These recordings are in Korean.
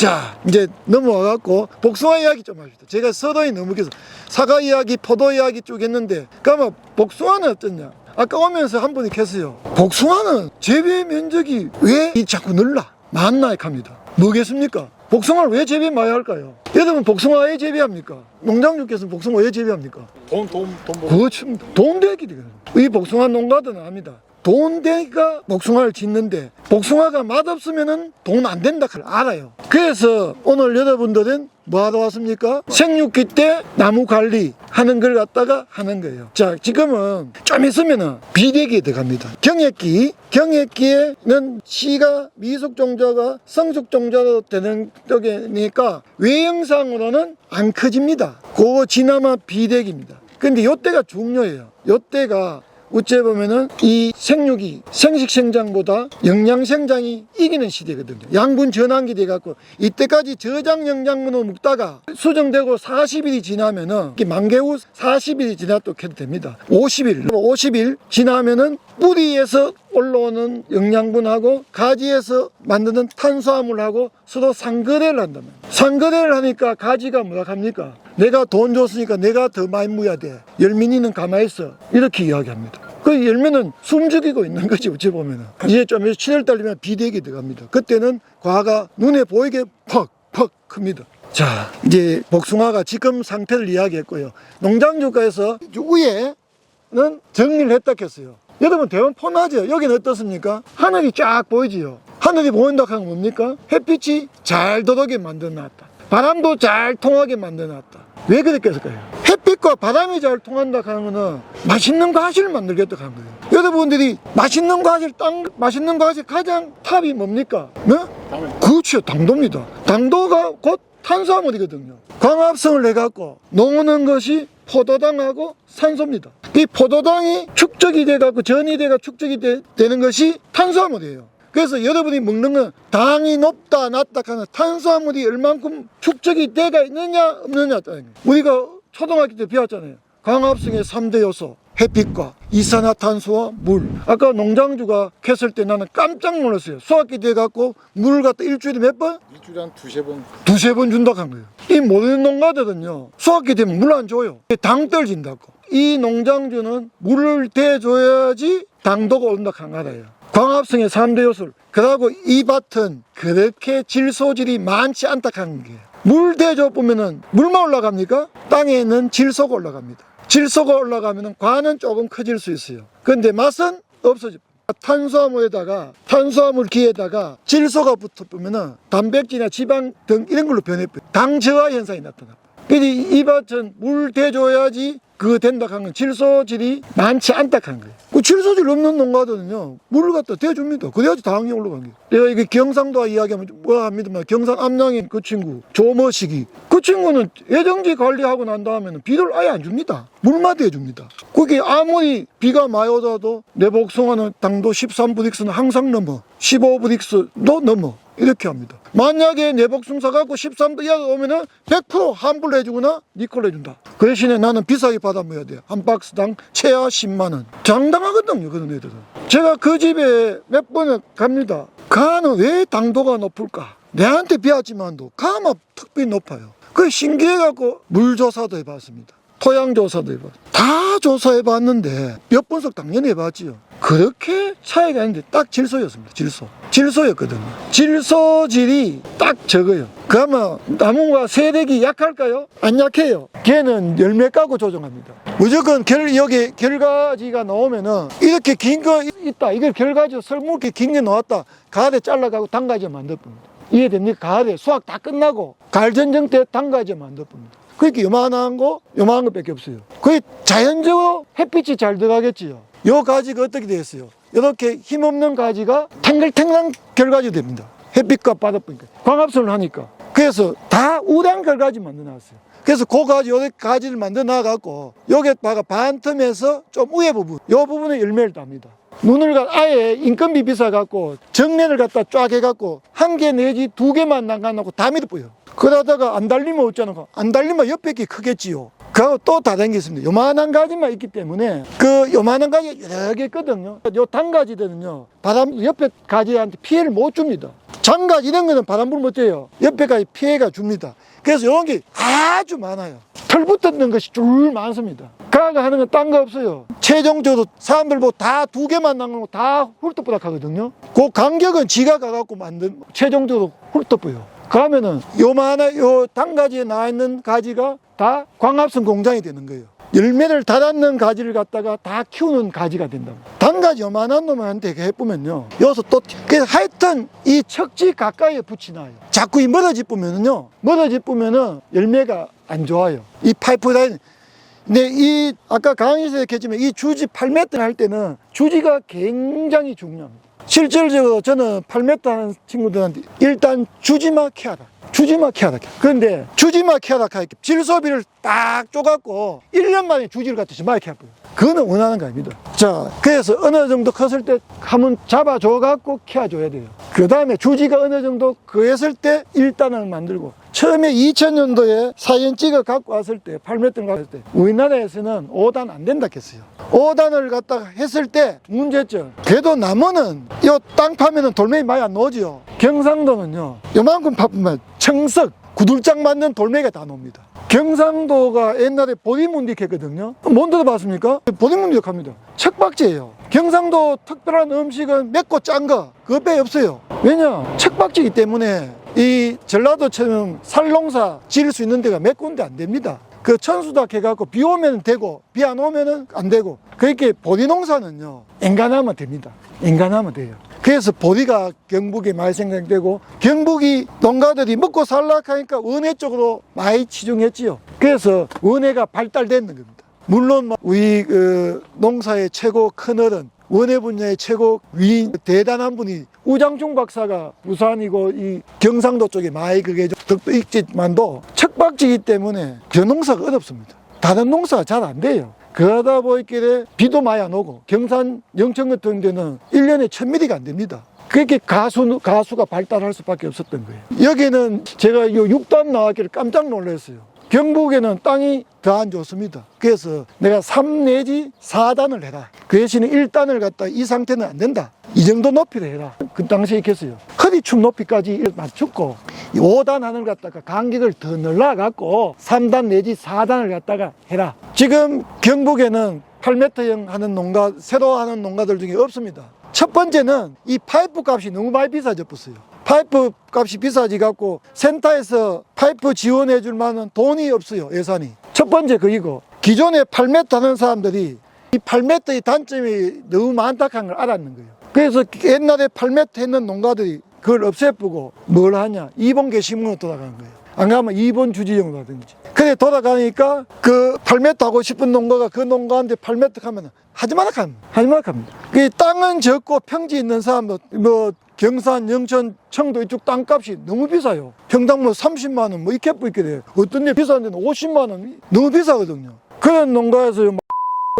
자, 이제 넘어와갖고 복숭아 이야기 좀 합시다. 제가 서론이 너무 길어서 사과 이야기, 포도 이야기 쭉 했는데, 그러면 복숭아는 어떠냐? 아까 오면서 한 분이 계세요. 복숭아는 재배 면적이 왜 자꾸 늘라? 만나에 갑니다. 뭐겠습니까? 복숭아를 왜 재배 많이 할까요? 여러분 복숭아 왜 재배합니까? 농장주께서는 복숭아 왜 재배합니까? 돈 그렇죠. 돈 되기 되거든요. 이 복숭아 농가들은 압니다. 돈 되니까 복숭아를 짓는데 복숭아가 맛없으면 돈 안 된다 그걸 알아요. 그래서 오늘 여러분들은 뭐 하러 왔습니까? 생육기 때 나무 관리 하는 걸 갖다가 하는 거예요. 자, 지금은 좀 있으면은 비대기에 들어갑니다. 경액기에는 씨가 미숙종자가 성숙종자로 되는 쪽이니까 외형상으로는 안 커집니다. 그거 지나면 비대기입니다. 근데 요때가 중요해요. 요때가 어째 보면은 이 생육이 생식생장보다 영양생장이 이기는 시대거든요. 양분 전환기 돼갖고 이때까지 저장 영양분으로 먹다가 수정되고 40일이 지나면은 만개 후 40일이 지나도 해도 됩니다. 50일 지나면은 뿌리에서 올라오는 영양분하고 가지에서 만드는 탄수화물하고 서로 상거래를 한다면, 상거래를 하니까 가지가 뭐라 합니까? 내가 돈 줬으니까 내가 더 많이 무야 돼. 열민이는 가만히 있어. 이렇게 이야기합니다. 그 열매는 숨죽이고 있는 거지, 어찌 보면은. 이제 좀 7월달 되면 비대기 들어갑니다. 그때는 과가 눈에 보이게 퍽 큽니다. 자, 이제 복숭아가 지금 상태를 이야기했고요. 농장주가에서 위에는 정리를 했다 했어요. 여러분 대원 폰하죠? 여기는 어떻습니까? 하늘이 쫙 보이지요. 하늘이 보인다 하면 뭡니까? 햇빛이 잘 들어오게 만들어놨다. 바람도 잘 통하게 만들어놨다. 왜 그렇게 했을까요? 햇빛과 바람이 잘 통한다 하는 거는 맛있는 과실을 만들겠다 하는 거예요. 여러분들이 맛있는 과실, 맛있는 과실 가장 탑이 뭡니까? 네? 그렇죠. 당도입니다. 당도가 곧 탄수화물이거든요. 광합성을 해갖고 녹는 것이 포도당하고 산소입니다. 이 포도당이 축적이 돼갖고 전이 돼가 축적이 되는 것이 탄수화물이에요. 그래서 여러분이 먹는 건 당이 높다 낮다 하는 탄수화물이 얼만큼 축적이 돼가 있느냐 없느냐. 우리가 초등학교 때 배웠잖아요. 광합성의 3대 요소, 햇빛과 이산화탄소와 물. 아까 농장주가 했을 때 나는 깜짝 놀랐어요. 수학기 돼갖고 물을 갖다 일주일에 몇 번? 일주일에 한 두세 번. 두세 번 준다고 한 거예요. 이 모든 농가들은요, 수학기 되면 물 안 줘요. 당 떨어진다고. 이 농장주는 물을 대줘야지 당도가 오른다고 한 거예요. 광합성의 3대 요소를. 그러고 이 밭은 그렇게 질소질이 많지 않다 하는 거예요. 물 대줘 보면은 물만 올라갑니까? 땅에는 질소가 올라갑니다. 질소가 올라가면은 과는 조금 커질 수 있어요. 그런데 맛은 없어집니다. 탄수화물에다가 탄수화물기에다가 질소가 붙어보면은 단백질이나 지방 등 이런 걸로 변해버려요. 당 저하 현상이 나타납니다. 그래서 이 밭은 물 대줘야지 그거 된다 하는 건 질소질이 많지 않다 하는 거예요. 그 질소질 없는 농가들은요, 물을 갖다 대줍니다. 그래야지 당이 올라가는 거예요. 내가 이게 경상도와 이야기하면 뭐 합니다만, 경상 암양인 그 친구, 조머식이. 그 친구는 예정지 관리하고 난 다음에는 비료를 아예 안 줍니다. 물만 대줍니다. 그게 아무리 비가 많이 오더라도 내 복숭아는 당도 13브릭스는 항상 넘어. 15브릭스도 넘어. 이렇게 합니다. 만약에 내 복숭아 사갖고 13도 이하가 오면은 100% 환불 해주거나 니콜 해준다. 그 대신에 나는 비싸게 받아먹어야 돼. 한 박스당 최하 10만원. 장당하거든요, 그런 애들은. 제가 그 집에 몇 번을 갑니다. 가는 왜 당도가 높을까? 내한테 비하지만도 가만 특별히 높아요. 그 신기해갖고 물조사도 해봤습니다. 토양조사도 해봤어요. 다 조사해봤는데 몇 분석 당연히 해봤지요. 그렇게 차이가 있는데 딱 질소였습니다. 질소였거든요. 질소질이 딱 적어요. 그러면 나무가 세력이 약할까요? 안 약해요. 걔는 열매 까고 조정합니다. 무조건 여기 결가지가 나오면은 이렇게 긴 거 있다. 이걸 결가지로 설물게 긴 게 나왔다. 가대 잘라가고 단가지 만들어봅니다. 이해됩니까? 가대 수확 다 끝나고 가을 전쟁 때 단가지 만들어봅니다. 그렇게 요만한 거밖에 없어요. 그게 자연적으로 햇빛이 잘 들어가겠지요. 요 가지가 어떻게 되겠어요? 이렇게 힘없는 가지가 탱글탱글한 결가지 됩니다. 햇빛과 바다 보니까 광합성을 하니까. 그래서 다 우량 결가지 만들어 놨어요. 그래서 그 가지, 요 가지를 만들어 놔갖고 요게 반틈에서 좀 위에 부분, 요 부분에 열매를 땁니다. 눈을 아예 인건비 비싸갖고 정례를 갖다 쫙 해갖고 한 개 내지 두 개만 남겨놓고 다 밀어버려요. 그러다가 안 달리면 어쩌나, 안 달리면 옆에 게 크겠지요. 그리고 또 다른 게 있습니다. 요만한 가지만 있기 때문에 그 요만한 가지가 여러 개 있거든요. 요 단가지들은요, 바람 옆에 가지한테 피해를 못 줍니다. 장가지 이런 거는 바람 불면 어때요? 옆에까지 피해가 줍니다. 그래서 이런 게 아주 많아요. 털 붙었는 것이 줄 많습니다. 가가 하는 건 딴 거 없어요. 최종적으로 사람들 뭐 다 2개만 남고 다 훌떡부닥 하거든요. 그 간격은 지가 가갖고 만든 최종적으로 훌떡부요. 그러면은 요만한 요 단가지에 나와 있는 가지가 다 광합성 공장이 되는 거예요. 열매를 닫았는 가지를 갖다가 다 키우는 가지가 된다고. 단가지 요만한 놈한테 해보면요. 여기서 또, 그래서 하여튼 이 척지 가까이에 붙이나요. 자꾸 이 멀어지쁘면은요. 멀어지쁘면은 열매가 안 좋아요. 이 파이프 라인. 근데 이, 아까 강의에서 얘기했지만 이 주지 8m 할 때는 주지가 굉장히 중요합니다. 실질적으로 저는 8m 하는 친구들한테 일단 주지마 케어라. 주지마 케어라. 그런데 주지마 케어라 하니까 질소비를 딱 쪼갖고 1년 만에 주지를 갖다시 많이 케어해요. 그거는 원하는 거 아닙니다. 자, 그래서 어느 정도 컸을 때 한번 잡아줘갖고 케어줘야 돼요. 그 다음에 주지가 어느 정도 그랬을 때 1단을 만들고 처음에 2000년도에 사진 찍어 갖고 왔을 때 8m를 갔을 때 우리나라에서는 5단 안 된다 했어요. 5단을 갖다가 했을 때 문제점. 그래도 나무는 이 땅 파면은 돌멩이 많이 안 나오죠. 경상도는요 요만큼 파면 청석 구들장 맞는 돌멩이가 다 나옵니다. 경상도가 옛날에 보리문디 했거든요. 못 들어봤습니까? 보리문디 합니다. 척박지예요. 경상도 특별한 음식은 맵고 짠 거 그것밖에 없어요. 왜냐? 척박지이기 때문에 이 전라도처럼 살농사 지을 수 있는 데가 몇 군데 안 됩니다. 그 천수닥 해갖고 비 오면 되고 비 안 오면은 안 되고 그렇게 보리 농사는요 엔간하면 됩니다. 엔간하면 돼요. 그래서 보리가 경북에 많이 생산되고 경북이 농가들이 먹고 살라고 하니까 원예 쪽으로 많이 치중했지요. 그래서 원예가 발달되는 겁니다. 물론 우리 농사의 최고 큰 어른 원예 분야의 최고 위인 대단한 분이 우장충 박사가 부산이고 이 경상도 쪽에 많이 그게 덕도 있지만도 척박지이기 때문에 겨농사가 어렵습니다. 다른 농사가 잘 안 돼요. 그러다 보니까 비도 많이 안 오고 경산 영천 같은 데는 1년에 1000mm가 안 됩니다. 그렇게 가수가 발달할 수밖에 없었던 거예요. 여기는 제가 이 6단 나왔기를 깜짝 놀랐어요. 경북에는 땅이 더 안 좋습니다. 그래서 내가 3 내지 4단을 해라. 그 대신에 1단을 갖다 이 상태는 안 된다. 이 정도 높이로 해라. 그 당시에 이렇게 했어요. 허리춤 높이까지 맞췄고 5단 하늘 갖다가 간격을 더 늘려갖고 3단 내지 4단을 갖다가 해라. 지금 경북에는 8m형 하는 농가, 새로 하는 농가들 중에 없습니다. 첫 번째는 이 파이프 값이 너무 많이 비싸져 버렸어요. 파이프 값이 비싸지 갖고 센터에서 파이프 지원해 줄 만한 돈이 없어요. 예산이. 첫 번째 그이고 기존에 8m 하는 사람들이 이 8m의 단점이 너무 많다는 걸 알았는 거예요. 그래서 옛날에 8m 했는 농가들이 그걸 없애쁘고 뭘 하냐 2번 게시문으로 돌아가는 거예요. 안 가면 2번 주지형으로 하든지. 그래 돌아가니까 그 8m 하고 싶은 농가가 그 농가한테 8m 하면 하지 마라 합니다. 하지 마라 합니다. 그 땅은 적고 평지 있는 사람도 뭐 경산, 영천, 청도 이쪽 땅값이 너무 비싸요. 평당 뭐 30만 원, 뭐 이렇게 돼요. 어떤 데 비싼 데는 50만 원, 너무 비싸거든요. 그런 농가에서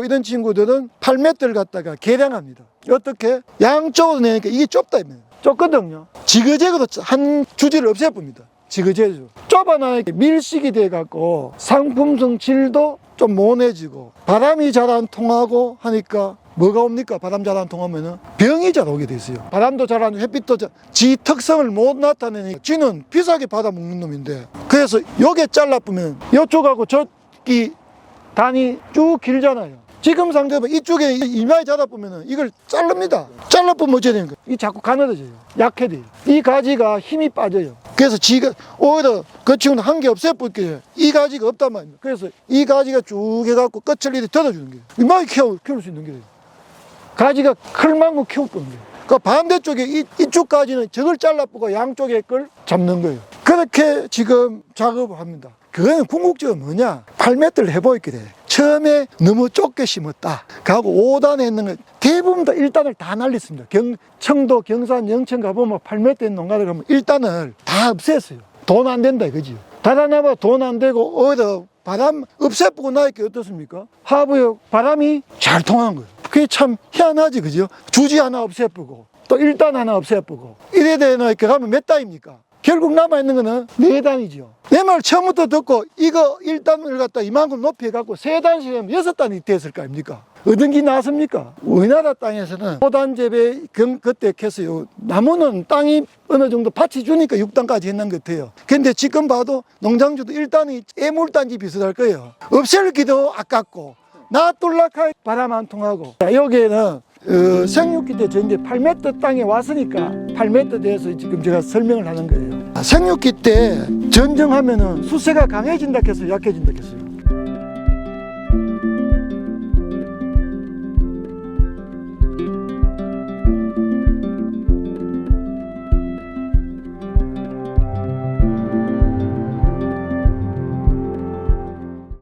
이런 친구들은 8m를 갖다가 개량합니다. 어떻게? 양쪽으로 내니까 이게 좁다. 좁거든요. 지그재그로 한 주지를 없애봅니다. 지그재그. 좁아나니까 밀식이 돼갖고 상품성 질도 좀 모내지고 바람이 잘 안 통하고 하니까 뭐가 옵니까? 바람 잘 안 통하면은 병이 잘 오게 돼 있어요. 바람도 잘 안, 햇빛도 잘, 지 특성을 못 나타내니까 쥐는 비싸게 받아먹는 놈인데 그래서 요게 잘라보면 요쪽하고 저기 단이 쭉 길잖아요. 지금 상태로 이쪽에 이마에 자라보면은 이걸 자릅니다. 잘라보면 어찌 되는 거예요? 이 자꾸 가늘어져요. 약해져요. 이 가지가 힘이 빠져요. 그래서 지가 오히려 그 친구는 한 개 없애볼게요. 이 가지가 없단 말입니다. 그래서 이 가지가 쭉 해갖고 끝을 이렇게 뜯어주는 거예요. 이마에 키울 수 있는 거예요. 가지가 클 만큼 키울 거예요. 그 반대쪽에 이쪽 가지는 저걸 잘라보고 양쪽에 걸 잡는 거예요. 그렇게 지금 작업을 합니다. 그거는 궁극적으로 뭐냐? 8m를 해보이게 돼. 처음에 너무 좁게 심었다. 하고 5단에 있는 거 대부분 다 1단을 다 날렸습니다. 청도, 경산, 영천 가보면 8m 있는 농가들 가면 1단을 다 없앴어요. 돈 안 된다 이거지. 달아나봐 돈 안 되고 오히려 바람 없애보고 나니까 어떻습니까? 하부에 바람이 잘 통한 거예요. 그게 참 희한하지 그죠? 주지 하나 없애보고 또 1단 하나 없애보고 이래 되니까 가면 몇 단입니까? 결국 남아있는 거는 4단이죠. 내 말 처음부터 듣고 이거 1단을 갖다 이만큼 높이 해갖고 3단씩 하면 6단이 됐을 거 아닙니까? 얻은 게 나습니까? 우리나라 땅에서는 5단 재배 그때 했어요. 나무는 땅이 어느 정도 밭이 주니까 6단까지 했는 것 같아요. 근데 지금 봐도 농장주도 1단이 애물단지 비슷할 거예요. 없앨기도 아깝고 놔둘락하게 바람 안 통하고. 자, 여기에는 생육기 때 저 이제 8m 땅에 왔으니까 8m 대해서 지금 제가 설명을 하는 거예요. 생육기 때 전정하면은 수세가 강해진다 해서 약해진다 했어요.